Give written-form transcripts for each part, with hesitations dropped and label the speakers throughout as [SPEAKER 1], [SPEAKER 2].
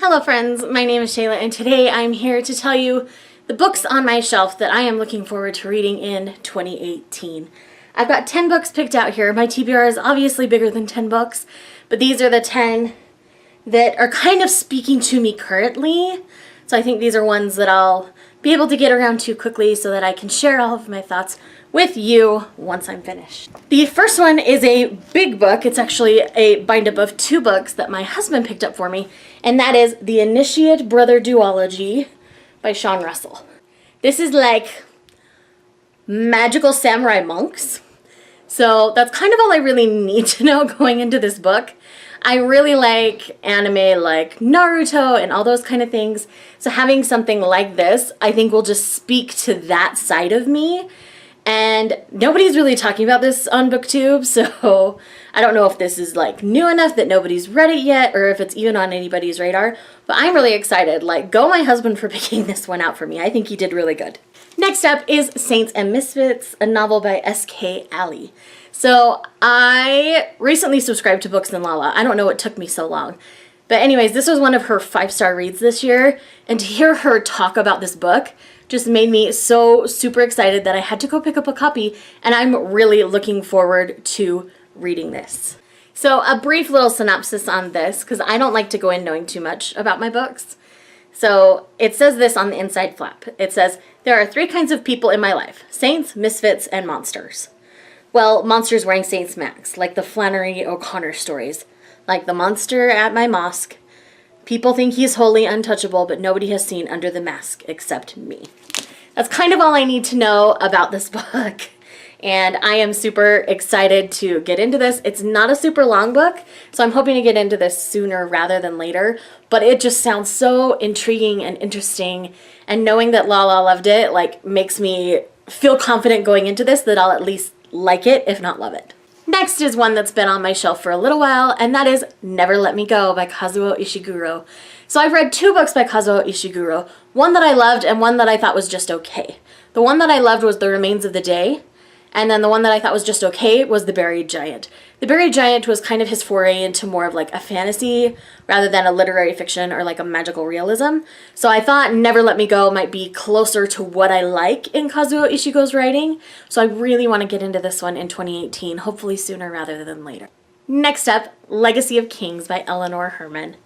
[SPEAKER 1] Hello friends, my name is Shayla and today I'm here to tell you the books on my shelf that I am looking forward to reading in 2018. I've got 10 books picked out here. My TBR is obviously bigger than 10 books, but these are the 10 that are kind of speaking to me currently. So I think these are ones that I'll be able to get around to quickly so that I can share all of my thoughts with you once I'm finished. The first one is a big book. It's actually a bind-up of 2 books that my husband picked up for me, and that is The Initiate Brother Duology by Sean Russell. This is like magical samurai monks. So that's kind of all I really need to know going into this book. I really like anime like Naruto and all those kind of things. So having something like this, I think will just speak to that side of me. And nobody's really talking about this on BookTube, so I don't know if this is like new enough that nobody's read it yet or if it's even on anybody's radar. But I'm really excited. Like, go my husband for picking this one out for me. I think he did really good. Next up is Saints and Misfits, a novel by S.K. Alley. So I recently subscribed to Books and Lala. I don't know what took me so long. But anyways, this was one of her 5-star reads this year. And to hear her talk about this book just made me so super excited that I had to go pick up a copy. And I'm really looking forward to reading this. So a brief little synopsis on this, because I don't like to go in knowing too much about my books. So it says this on the inside flap. It says, there are 3 kinds of people in my life: saints, misfits, and monsters. Well, monsters wearing saints' masks, like the Flannery O'Connor stories. Like the monster at my mosque. People think he's wholly untouchable, but nobody has seen under the mask except me. That's kind of all I need to know about this book. And I am super excited to get into this. It's not a super long book, so I'm hoping to get into this sooner rather than later. But it just sounds so intriguing and interesting. And knowing that Lala loved it, like, makes me feel confident going into this that I'll at least like it, if not love it. Next is one that's been on my shelf for a little while, and that is Never Let Me Go by Kazuo Ishiguro. So I've read 2 books by Kazuo Ishiguro, one that I loved and one that I thought was just okay. The one that I loved was The Remains of the Day, and then the one that I thought was just okay was The Buried Giant. The Buried Giant was kind of his foray into more of like a fantasy rather than a literary fiction or like a magical realism. So I thought Never Let Me Go might be closer to what I like in Kazuo Ishiguro's writing. So I really want to get into this one in 2018, hopefully sooner rather than later. Next up, Legacy of Kings by Eleanor Herman.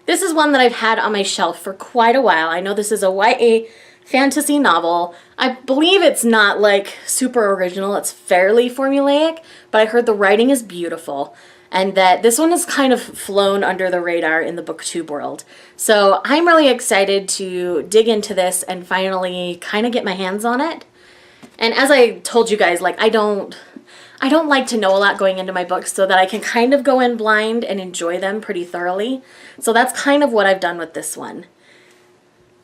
[SPEAKER 1] This is one that I've had on my shelf for quite a while. I know this is a YA fantasy novel. I believe it's not like super original, it's fairly formulaic, but I heard the writing is beautiful and that this one has kind of flown under the radar in the BookTube world. So I'm really excited to dig into this and finally kind of get my hands on it. And as I told you guys, like I don't like to know a lot going into my books so that I can kind of go in blind and enjoy them pretty thoroughly. So that's kind of what I've done with this one.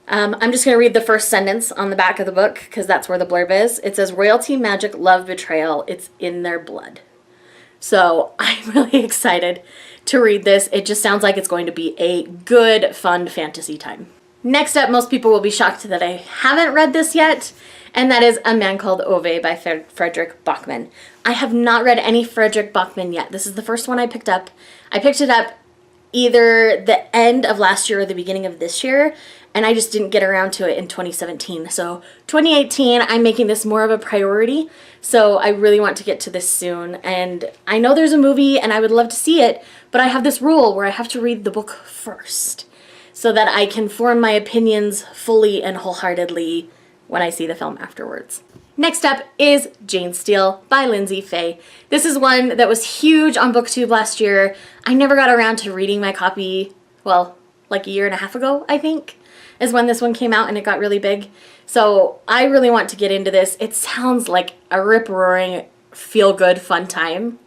[SPEAKER 1] I'm just going to read the first sentence on the back of the book because that's where the blurb is. It says, royalty, magic, love, betrayal, it's in their blood. So I'm really excited to read this. It just sounds like it's going to be a good, fun fantasy time. Next up, most people will be shocked that I haven't read this yet, and that is A Man Called Ove by Fredrik Backman. I have not read any Fredrik Backman yet. This is the first one I picked up. I picked it up either the end of last year or the beginning of this year, and I just didn't get around to it in 2017. So 2018, I'm making this more of a priority, so I really want to get to this soon. And I know there's a movie and I would love to see it, but I have this rule where I have to read the book first so that I can form my opinions fully and wholeheartedly when I see the film afterwards. Next up is Jane Steele by Lindsay Fay. This is one that was huge on BookTube last year. I never got around to reading my copy, well, like a year and a half ago, I think, is when this one came out and it got really big. So I really want to get into this. It sounds like a rip-roaring, feel-good, fun time.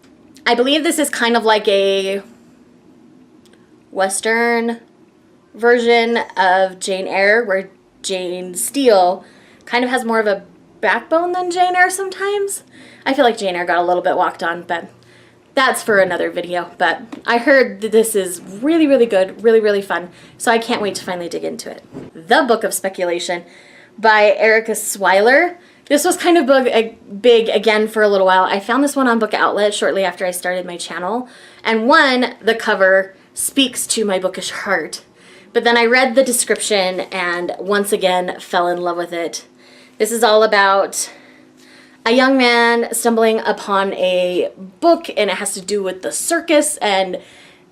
[SPEAKER 1] I believe this is kind of like a Western version of Jane Eyre, where Jane Steele kind of has more of a backbone than Jane Eyre sometimes. I feel like Jane Eyre got a little bit walked on, but that's for another video. But I heard that this is really, really good, really, really fun, so I can't wait to finally dig into it. The Book of Speculation by Erica Swyler. This was kind of big again for a little while. I found this one on Book Outlet shortly after I started my channel, and the cover speaks to my bookish heart. But then I read the description and once again fell in love with it. This is all about a young man stumbling upon a book, and it has to do with the circus, and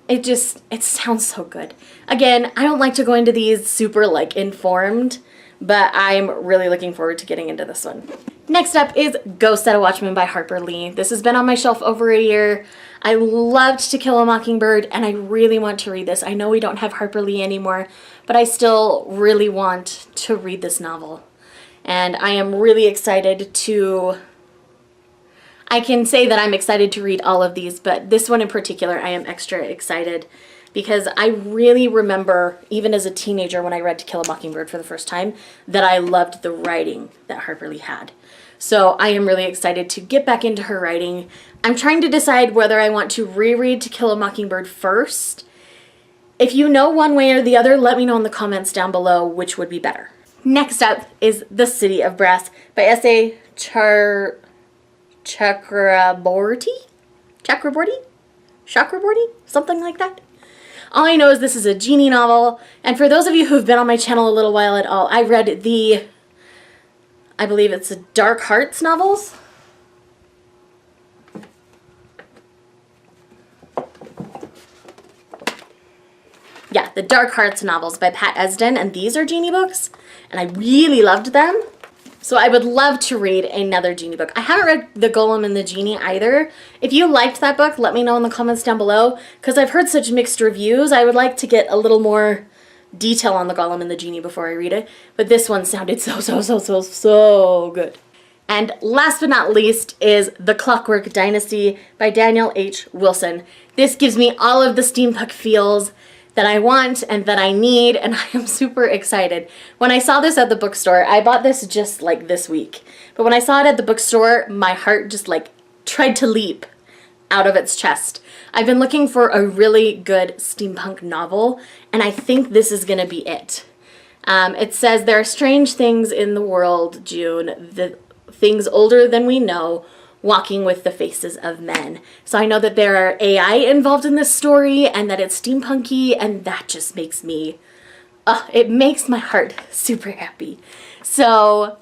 [SPEAKER 1] it sounds so good. Again, I don't like to go into these super like informed, but I'm really looking forward to getting into this one. Next up is Ghost at a Watchman by Harper Lee. This has been on my shelf over a year. I loved To Kill a Mockingbird, and I really want to read this. I know we don't have Harper Lee anymore, but I still really want to read this novel. And I am really excited to... I can say that I'm excited to read all of these, but this one in particular I am extra excited because I really remember, even as a teenager when I read To Kill a Mockingbird for the first time, that I loved the writing that Harper Lee had. So I am really excited to get back into her writing. I'm trying to decide whether I want to reread To Kill a Mockingbird first. If you know one way or the other, let me know in the comments down below which would be better. Next up is The City of Brass by S.A. Chakraborty? Something like that. All I know is this is a genie novel, and for those of you who've been on my channel a little while at all, I read I believe it's the Dark Hearts novels. Yeah, the Dark Hearts novels by Pat Esden, and these are genie books, and I really loved them. So I would love to read another genie book. I haven't read The Golem and the Genie either. If you liked that book, let me know in the comments down below, because I've heard such mixed reviews. I would like to get a little more detail on The Golem and the Genie before I read it. But this one sounded so good. And last but not least is The Clockwork Dynasty by Daniel H. Wilson. This gives me all of the steampunk feels that I want and that I need, and I am super excited. When I saw this at the bookstore, I bought this just like this week, but when I saw it at the bookstore, my heart just like tried to leap out of its chest. I've been looking for a really good steampunk novel, and I think this is gonna be it. It says, there are strange things in the world, June, the things older than we know, walking with the faces of men. So I know that there are AI involved in this story and that it's steampunky, and that just makes me, it makes my heart super happy. So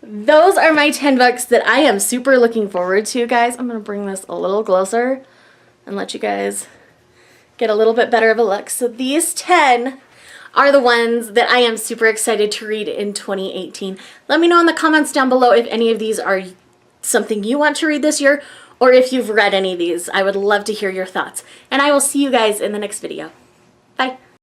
[SPEAKER 1] those are my 10 books that I am super looking forward to, guys. I'm gonna bring this a little closer and let you guys get a little bit better of a look. So these 10 are the ones that I am super excited to read in 2018. Let me know in the comments down below if any of these are something you want to read this year, or if you've read any of these. I would love to hear your thoughts. And I will see you guys in the next video.